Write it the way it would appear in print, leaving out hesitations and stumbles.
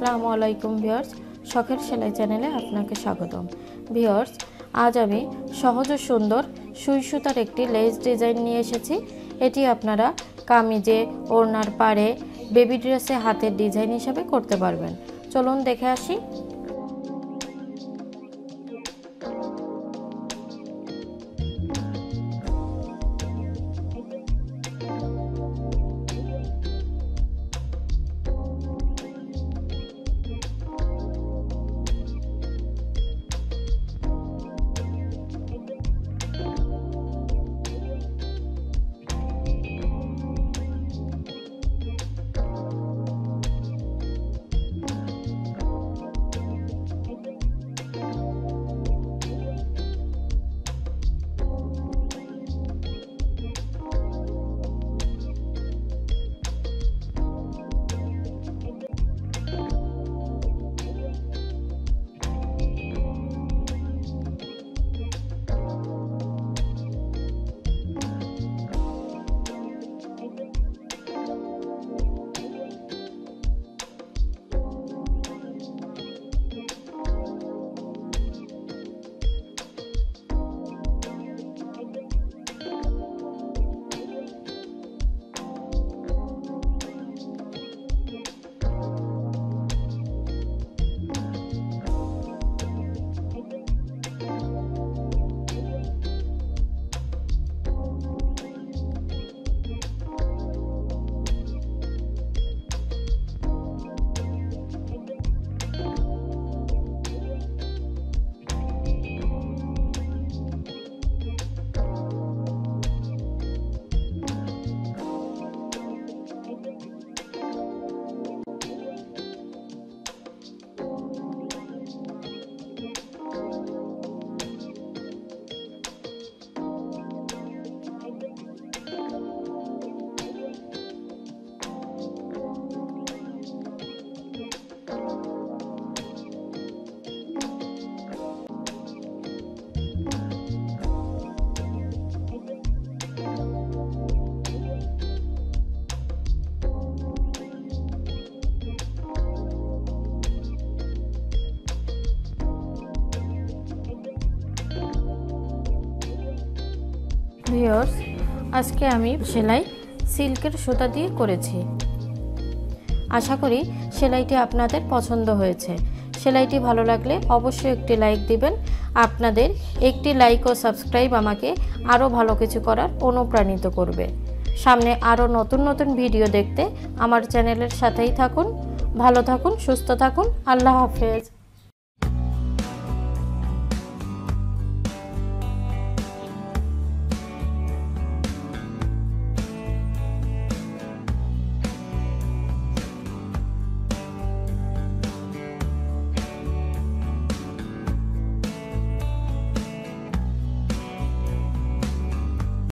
আসসালামু আলাইকুম ভিউয়ার্স, শখের সেলাই চ্যানেলে আপনাকে স্বাগতম। ভিউয়ার্স, আজ আমি সহজ ও সুন্দর সুই সুতার একটি লেস ডিজাইন নিয়ে এসেছি। এটি আপনারা কামিজে, ওড়নার পাড়ে, বেবি ড্রেসে হাতের ডিজাইন হিসাবে করতে পারবেন। চলুন দেখে আসি। ভিউয়ার্স, আজকে আমি সেলাই সিল্কের সুতা দিয়ে করেছি। আশা করি সেলাইটি আপনাদের পছন্দ হয়েছে। সেলাইটি ভালো লাগলে অবশ্যই একটি লাইক দিবেন। আপনাদের একটি লাইক ও সাবস্ক্রাইব আমাকে আরও ভালো কিছু করার অনুপ্রাণিত করবে। সামনে আরও নতুন নতুন ভিডিও দেখতে আমার চ্যানেলের সাথেই থাকুন। ভালো থাকুন, সুস্থ থাকুন। আল্লাহ হাফেজ।